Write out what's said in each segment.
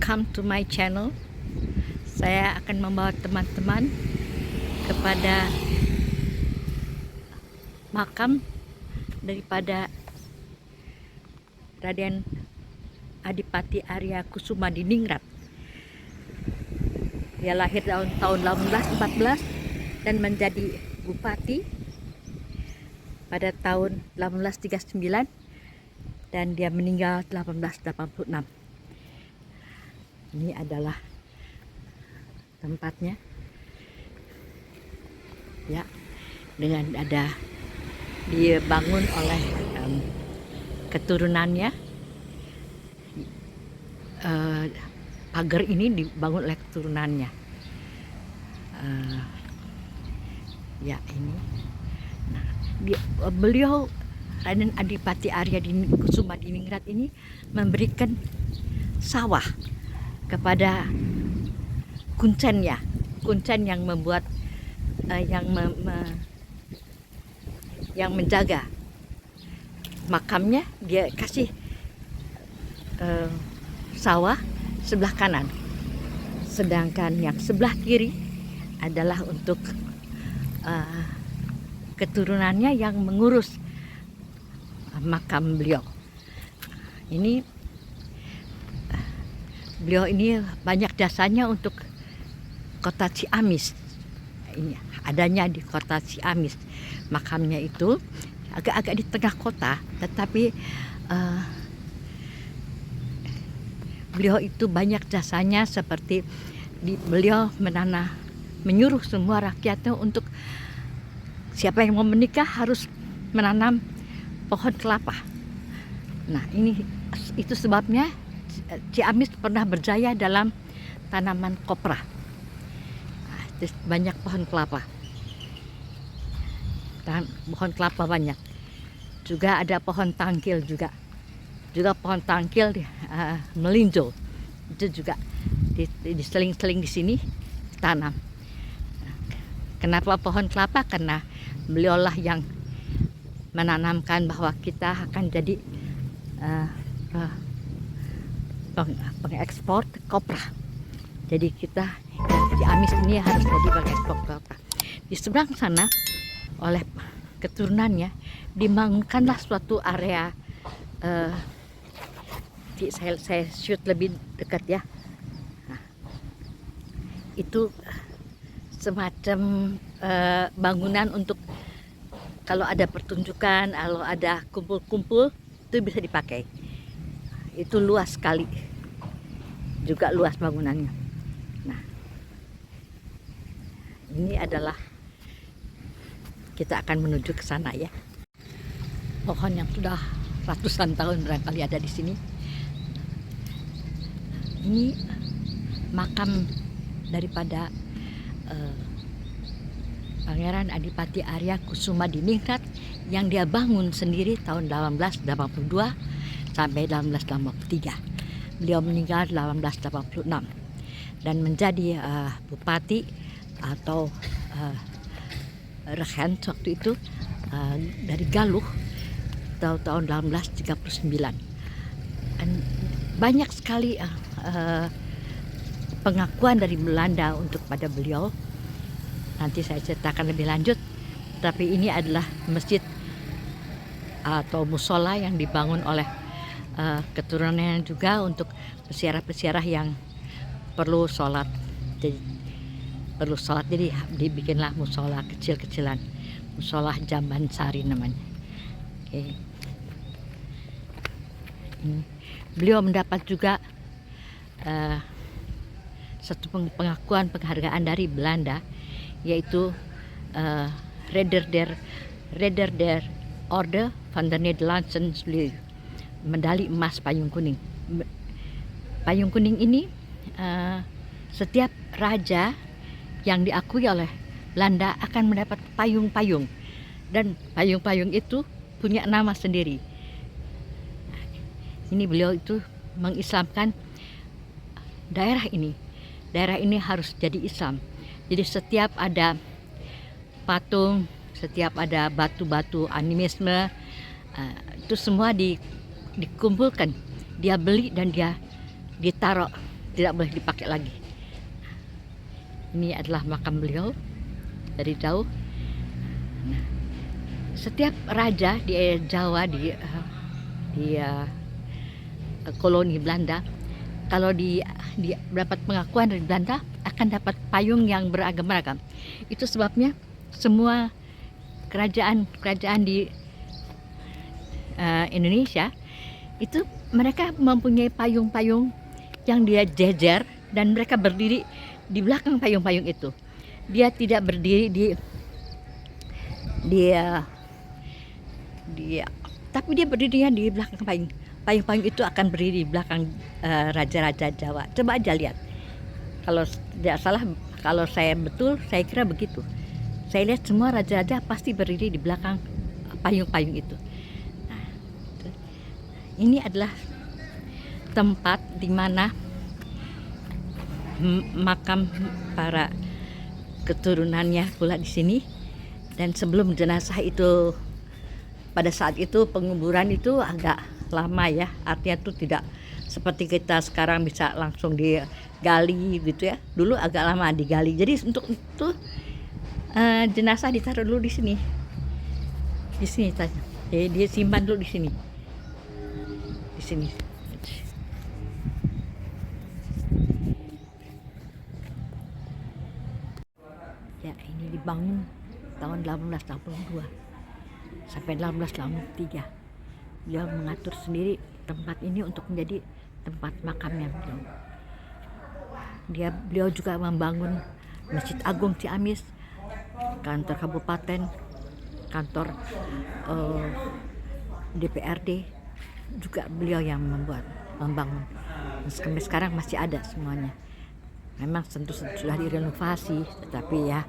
Welcome to my channel. Saya akan membawa teman-teman kepada makam daripada Raden Adipati Arya Kusumadiningrat. Dia lahir tahun 1814 dan menjadi bupati pada tahun 1839 dan dia meninggal 1886. Ini adalah tempatnya, ya, dengan ada dibangun oleh keturunannya. Pagar ini dibangun oleh keturunannya. Ya, ini. Nah, beliau Raden Adipati Arya Kusumadiningrat ini memberikan sawah kepada kuncen yang membuat yang menjaga makamnya. Dia kasih sawah sebelah kanan, sedangkan yang sebelah kiri adalah untuk keturunannya yang mengurus makam beliau. Beliau ini banyak jasanya untuk kota Ciamis. Ini adanya di kota Ciamis. Makamnya itu agak-agak di tengah kota, tetapi beliau itu banyak jasanya, seperti beliau menyuruh semua rakyatnya untuk siapa yang mau menikah harus menanam pohon kelapa. Nah, itu sebabnya Ciamis pernah berjaya dalam tanaman kopra. Nah, banyak pohon kelapa. Pohon kelapa banyak. Juga ada pohon tangkil juga. Juga pohon tangkil melinjo. Itu juga diseling-seling di sini ditanam. Kenapa pohon kelapa? Karena beliaulah yang menanamkan bahwa kita akan jadi pengekspor kopra. Jadi kita di Amis ini harus jadi pengekspor kopra. Di seberang sana oleh keturunannya dibangunkanlah suatu area. Saya shoot lebih dekat ya. Nah, itu semacam bangunan untuk kalau ada pertunjukan, kalau ada kumpul-kumpul, itu bisa dipakai. Itu luas sekali, juga luas bangunannya. Nah, ini adalah kita akan menuju ke sana ya. Pohon yang sudah ratusan tahun barangkali ada di sini. Ini makam daripada Pangeran Adipati Arya Kusumadiningrat yang dia bangun sendiri tahun 1882 sampai 1883. Beliau meninggal 1886 dan menjadi bupati atau regent waktu itu dari Galuh tahun 1839. Dan banyak sekali pengakuan dari Belanda untuk pada beliau. Nanti saya ceritakan lebih lanjut. Tapi ini adalah masjid atau musola yang dibangun oleh keturunannya juga untuk peziarah-peziarah yang perlu sholat. Jadi dibikinlah musola kecil-kecilan. Musola Jamban Sari namanya. Oke. Beliau mendapat juga satu pengakuan penghargaan dari Belanda, yaitu Ridder der Orde van der Nederlandse Leeuw, medali emas payung kuning. Payung kuning ini setiap raja yang diakui oleh Belanda akan mendapat payung-payung, dan payung-payung itu punya nama sendiri. Ini beliau itu mengislamkan daerah ini. Daerah ini harus jadi Islam. Jadi setiap ada patung, setiap ada batu-batu animisme, itu semua dikumpulkan, dia beli dan dia ditaruh tidak boleh dipakai lagi. Ini adalah makam beliau dari jauh. Nah, setiap raja di Jawa di koloni Belanda, kalau di dapat pengakuan dari Belanda akan dapat payung yang beragam-ragam. Itu sebabnya semua kerajaan di Indonesia itu mereka mempunyai payung-payung yang dia jejer dan mereka berdiri di belakang payung-payung itu. Dia tidak berdiri tapi dia berdirinya di belakang payung. Payung-payung itu akan berdiri di belakang raja-raja Jawa. Coba aja lihat. Kalau tidak salah, kalau saya betul, saya kira begitu. Saya lihat semua raja-raja pasti berdiri di belakang payung-payung itu. Nah, ini adalah tempat di mana makam para keturunannya pula di sini. Dan sebelum jenazah itu, pada saat itu penguburan itu agak lama ya, artinya itu tidak seperti kita sekarang bisa langsung digali gitu ya. Dulu agak lama digali. Jadi untuk itu jenazah ditaruh dulu di sini. Di sini saja. Jadi dia simpan dulu di sini. Di sini. Ya, ini dibangun tahun 1882 sampai 1883. Beliau mengatur sendiri tempat ini untuk menjadi tempat makamnya beliau. Beliau juga membangun Masjid Agung Ciamis, kantor kabupaten, kantor DPRD juga beliau yang membangun. Sampai sekarang masih ada semuanya. Memang tentu sudah direnovasi, tetapi ya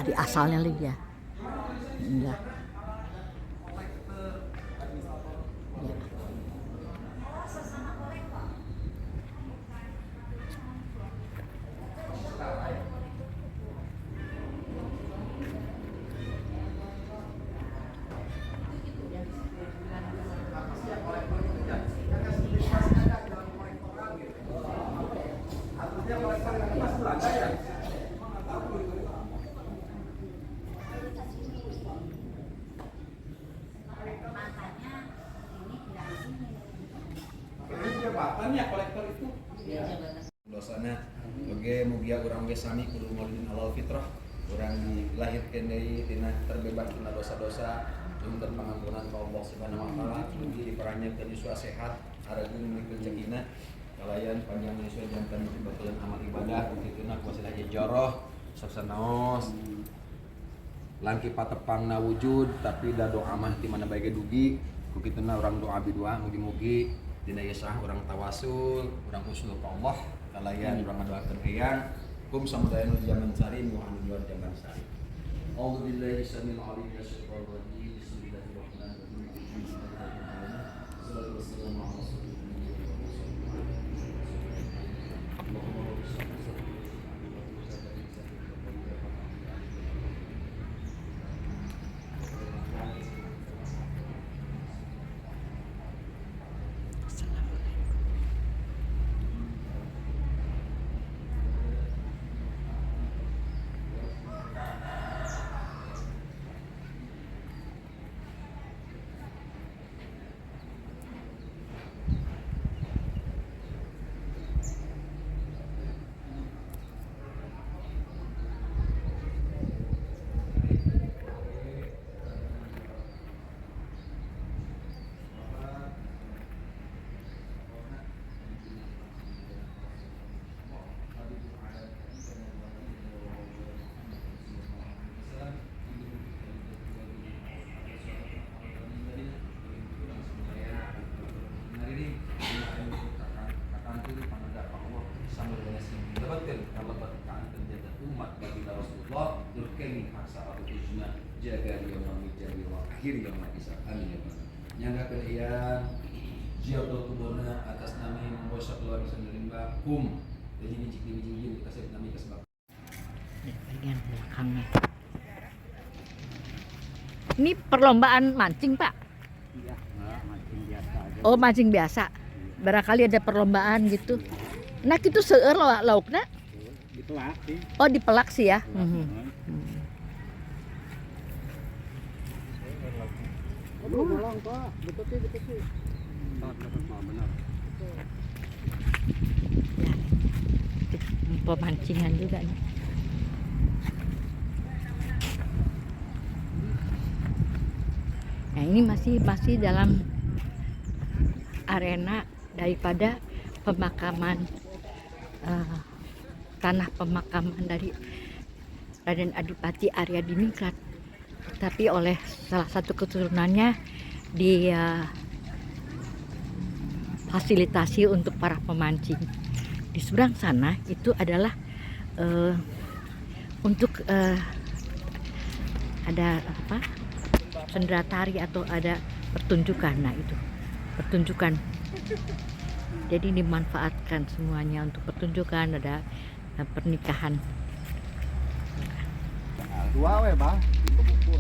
di asalnya lagi ya. Ya. Jabatannya kolektor itu. Dosana oge mugia urang ge sami kudu maulidin halal fitrah. Urang dilahirkeun deui tina terbebas tina dosa-dosa, nuntun pangampunan ka Allah Subhanahu wa taala, mugi diparanjeunkeun yuswa sehat, aregeun mikeun rezekina, kalayan panjang yuswa janten betulan amal ibadah, kituna kuasilah joroh, sasanaos. Langki patepangna wujud tapi da doa mah ti mana bae ge dugi, ku kituna urang doa bidua mugi-mugi dina yasah urang tawasul, urang husnul ka Allah, kalayan urang ngadoakeun eyang kum samudaya nu zaman sarim wa anu jual zaman sarim. A'udzu billahi samil alim minasyaitonir rajim. Bismillahirrahmanirrahim. Salatu wassalamu ala rasulillah. Jaga dia menjadi akhir yang bisa amin ya Pak. Nyangga kalian jiatul kubona atas nama yang membawa keluar sendiri Mbak kum. Jadi ini cik kita sebut nama kesebab. Bagian belakangnya. Ini perlombaan mancing Pak? Iya, mancing biasa aja. Oh mancing biasa. Barangkali ada perlombaan gitu. Nah itu seueur laukna. Ditelak sih. Oh dipelak sih ya. Mhm. Aduh, nolong Pak. Betul sih. Benar. Ya, pemancingan juga nih. Nah ini masih dalam arena daripada pemakaman tanah pemakaman dari Raden Adipati Arya Diningrat, tapi oleh salah satu keturunannya fasilitasi untuk para pemancing. Di seberang sana itu adalah untuk ada apa, sendera tari atau ada pertunjukan. Nah itu pertunjukan, jadi dimanfaatkan semuanya untuk pertunjukan, ada pernikahan. Dua we, Bang. Di Kebukun.